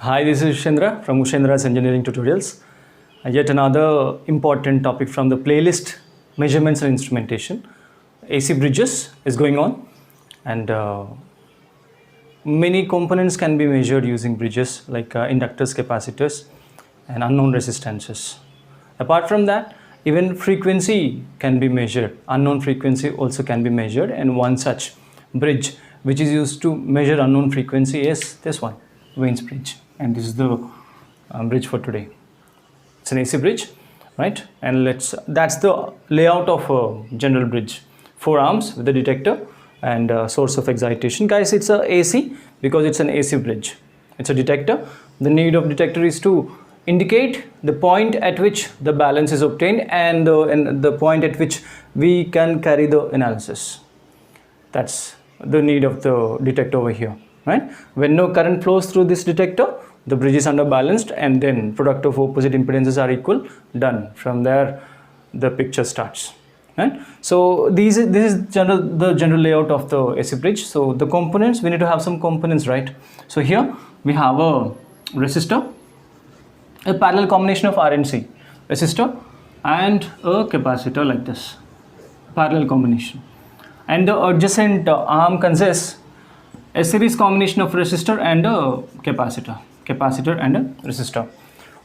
Hi, this is Ushendra from Ushendra's Engineering Tutorials. Yet another important topic from the playlist, measurements and instrumentation. AC bridges is going on, and many components can be measured using bridges like inductors, capacitors and unknown resistances. Apart from that, even frequency can be measured. Unknown frequency also can be measured, and one such bridge which is used to measure unknown frequency is this one, Wien Bridge, and this is the bridge for today. It's an AC bridge, right? And that's the layout of a general bridge. 4 arms with a detector and source of excitation. Guys, it's a AC because it's an AC bridge. It's a detector. The need of detector is to indicate the point at which the balance is obtained and the point at which we can carry the analysis. That's the need of the detector over here, right? When no current flows through this detector, the bridge is underbalanced, and then product of opposite impedances are equal. Done. From there the picture starts, right? So this is the general layout of the AC bridge. So the components, we need to have some components, right? So here we have a resistor, a parallel combination of R and C, resistor and a capacitor like this, parallel combination, and the adjacent arm consists a series combination of resistor and a capacitor and a resistor.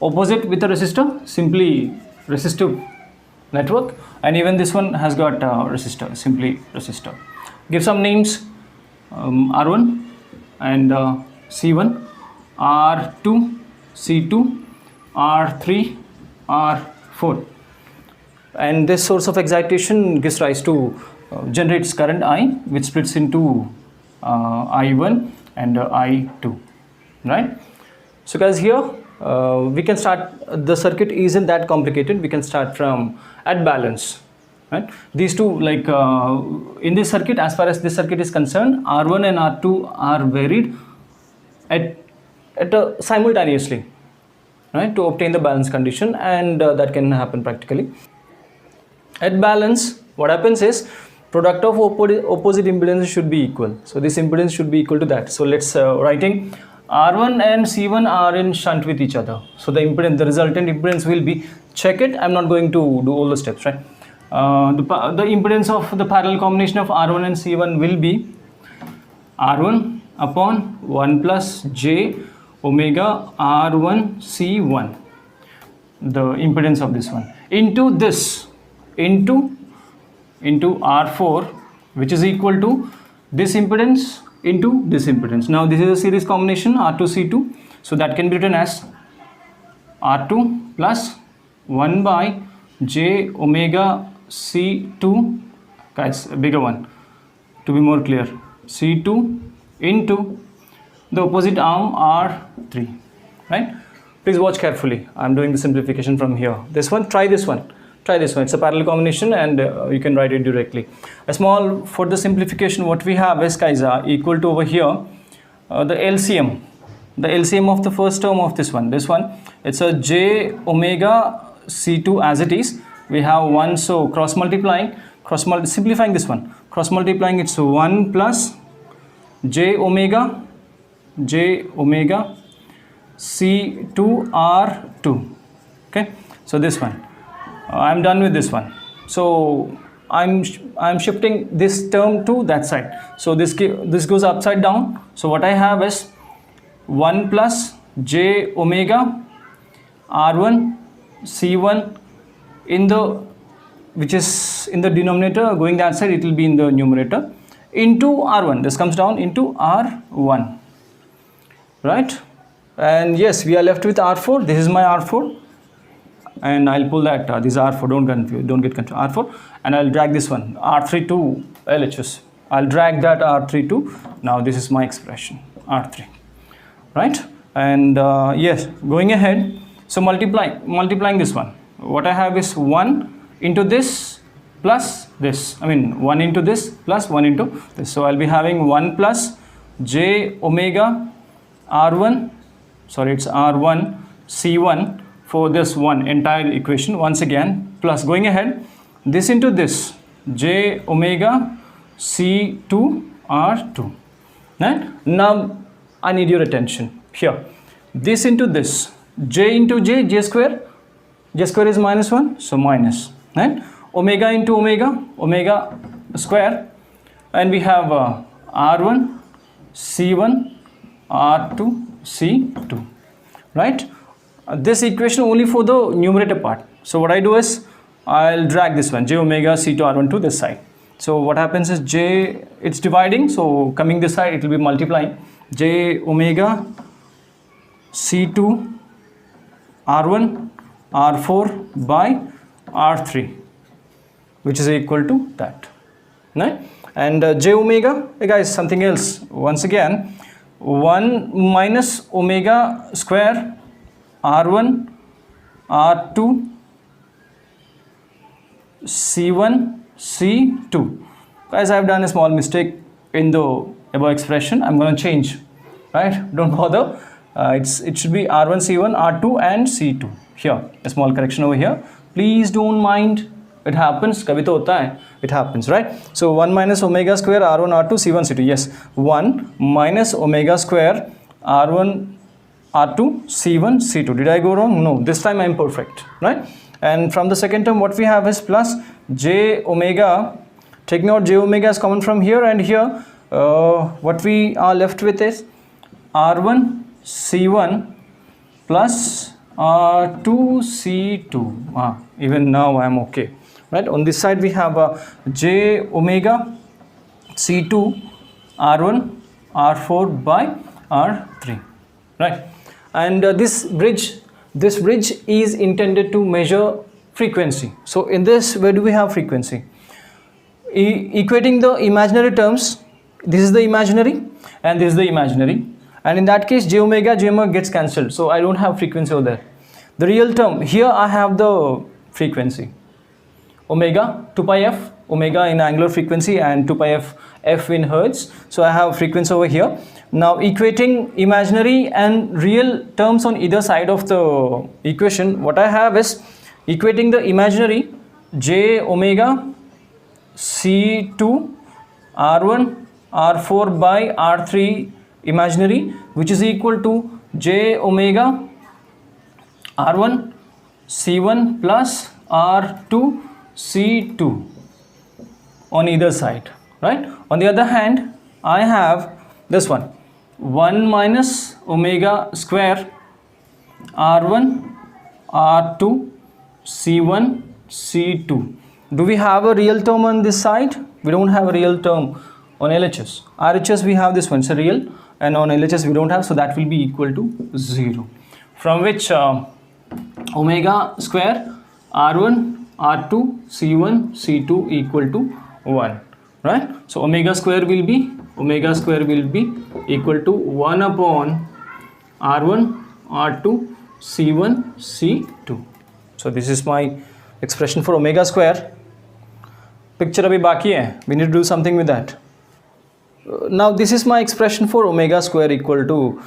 Opposite with a resistor, simply resistive network, and even this one has got resistor, simply resistor. Give some names, R1 and C1, R2, C2, R3, R4, and this source of excitation gives rise to generates current I, which splits into I1 and I2, right? So guys, here we can start. The circuit isn't that complicated. We can start from at balance, right? These two, like in this circuit, as far as this circuit is concerned, R1 and R2 are varied simultaneously, right, to obtain the balance condition, and that can happen practically. At balance, what happens is product of opposite impedances should be equal. So this impedance should be equal to that. So let's writing R1 and C1 are in shunt with each other. So the impedance, the resultant impedance will be, check it. I'm not going to do all the steps, right? The impedance of the parallel combination of R1 and C1 will be R1 upon 1 plus j omega R1 C1, the impedance of this one, into this, into R4, which is equal to this impedance into this impedance. Now this is a series combination R2 C2, so that can be written as R2 plus 1 by j omega C2, guys, a bigger one to be more clear, C2 into the opposite arm R3, right? Please watch carefully. I'm doing the simplification from here. This one, try this one. Try this one. It's a parallel combination, and you can write it directly. A small, for the simplification, what we have is, guys, equal to over here the LCM. The LCM of the first term of this one, it's a j omega C2 as it is. We have 1, so simplifying this one, cross multiplying, it's 1 plus j omega C2 R2. Okay, so this one. I'm done with this one. So I'm shifting this term to that side. So this goes upside down. So what I have is 1 plus j omega R1 C1 which is in the denominator, going that side it will be in the numerator, into R1. This comes down into R1, right? And yes, we are left with R4. This is my R4. And I'll pull that, this R4, don't get confused, R4, and I'll drag this one, R3 to LHS. I'll drag that R3 to, now this is my expression, R3, right? And yes, going ahead, so multiplying this one, what I have is 1 into this plus this, 1 into this plus 1 into this. So I'll be having 1 plus j omega R1, sorry, it's R1 C1, for this one entire equation once again, plus going ahead, this into this, j omega C2 R2, right? Now I need your attention here. this into this, j into j, j square is minus 1, so minus, right? Omega into omega, omega square, and we have r1 c1 r2 c2, right? This equation only for the numerator part. So what I do is I'll drag this one, j omega c2 r1 to this side. So what happens is j, it's dividing, so coming this side it will be multiplying, j omega c2 r1 r4 by r3, which is equal to that, right? And j omega, hey guys, something else once again, 1 minus omega square r1 r2 c1 c2. Guys, I have done a small mistake in the above expression. I'm going to change, right? Don't bother. It should be r1 c1 r2 and c2. Here, a small correction over here. Please don't mind. It happens. Kabhi to hota hai. It happens, right? So 1 minus omega square r1 r2 c1 c2. Yes, 1 minus omega square r1 r2 c1 c2. Did I go wrong? No, this time I am perfect, right? And from the second term, what we have is plus j omega. Taking out j omega is common from here and here. What we are left with is r1 c1 plus r2 c2. Even now I am okay, right? On this side we have j omega c2 r1 r4 by r3, right? And this bridge is intended to measure frequency. So in this, where do we have frequency? Equating the imaginary terms, this is the imaginary and this is the imaginary, and in that case j omega gets cancelled, so I don't have frequency over there. The real term here, I have the frequency omega 2 pi f, omega in angular frequency and 2 pi f in hertz. So I have frequency over here. Now equating imaginary and real terms on either side of the equation, what I have is equating the imaginary j omega c2 r1 r4 by r3 imaginary, which is equal to j omega r1 c1 plus r2 c2 on either side, right? On the other hand, I have this one, 1 minus omega square r1 r2 c1 c2. Do we have a real term on this side? We don't have a real term on LHS. RHS we have this one, it's a real, and on LHS we don't have, so that will be equal to 0. From which omega square r1 r2 c1 c2 equal to 1, right? So omega square will be equal to 1 upon r1 r2 c1 c2. So this is my expression for omega square. Picture abhi baki hai, we need to do something with that. Now this is my expression for omega square equal to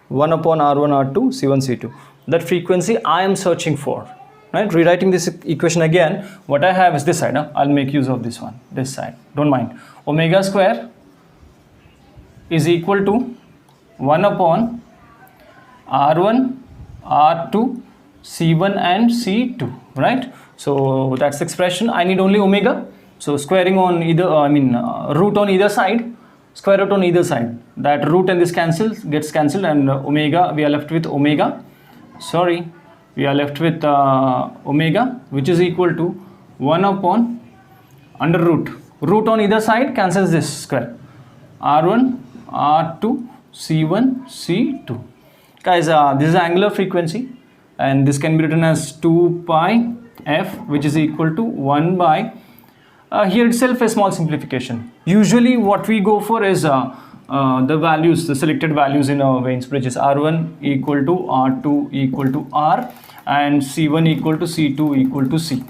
1 upon r1 r2 c1 c2. That frequency I am searching for, right? Rewriting this equation again, what I have is this side. I'll make use of this one, this side, don't mind. Omega square is equal to 1 upon r1 r2 c1 and c2, right? So that's the expression. I need only omega, so squaring on either root on either side, square root on either side. That root and this gets cancelled, and omega, we are left with omega, omega, which is equal to 1 upon under root on either side cancels this square, r1 r2 c1 c2. Guys, this is angular frequency, and this can be written as 2 pi f, which is equal to 1 by here itself a small simplification. Usually what we go for is the values, the selected values in our Wien bridges, r1 equal to r2 equal to r, and c1 equal to c2 equal to c.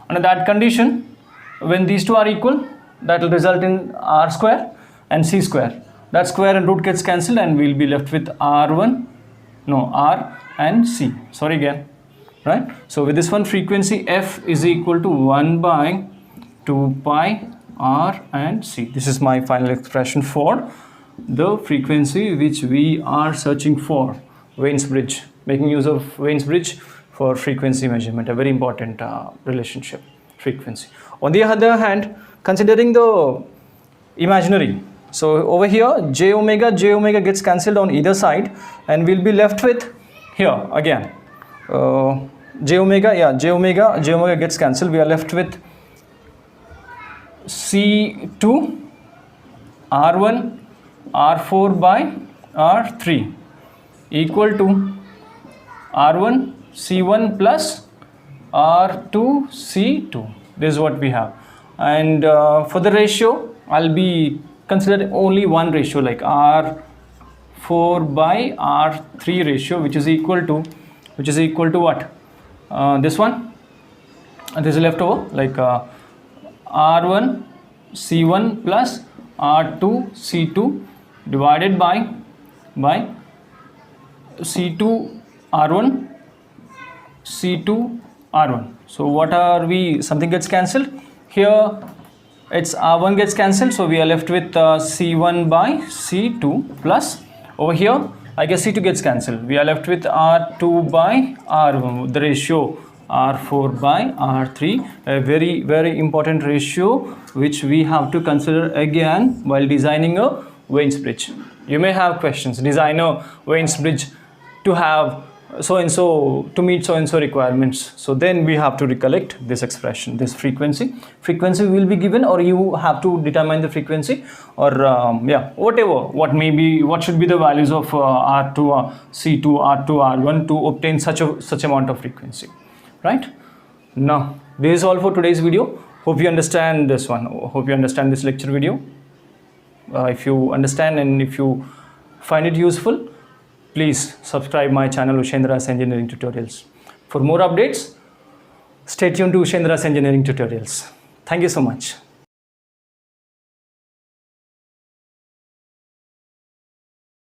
Under that condition, when these two are equal, that will result in r square and c square. That square and root gets cancelled, and we'll be left with r and c. Sorry again, right? So with this one, frequency f is equal to 1 by 2 pi r and c. This is my final expression for the frequency which we are searching for, Wien's bridge, making use of Wien's bridge for frequency measurement, a very important relationship, frequency. On the other hand, considering the imaginary, so over here j omega gets cancelled on either side, and we'll be left with here again j omega gets cancelled. We are left with C2 R1 R4 by R3 equal to R1 C1 plus R2 C2. This is what we have. And for the ratio, I'll be considering only one ratio, like R4 by R3 ratio, which is equal to what? This one, and this is left over, like R1 C1 plus R2 C2 divided by C2 R1 C2 R1. So what are we? Something gets cancelled here. It's R1 gets cancelled, so we are left with C1 by C2 plus over here I guess C2 gets cancelled. We are left with R2 by R1, the ratio R4 by R3, a very, very important ratio which we have to consider again while designing a Wien's bridge. You may have questions, design a Wien's bridge to have so and so, to meet so and so requirements. So then we have to recollect this expression, this frequency will be given, or you have to determine the frequency, or what should be the values of R2 C2 R2 R1 to obtain such amount of frequency, right? Now this is all for today's video. Hope you understand this one. Hope you understand this lecture video. If you understand and if you find it useful, please subscribe my channel Ushendra's Engineering Tutorials. For more updates, stay tuned to Ushendra's Engineering Tutorials. Thank you so much.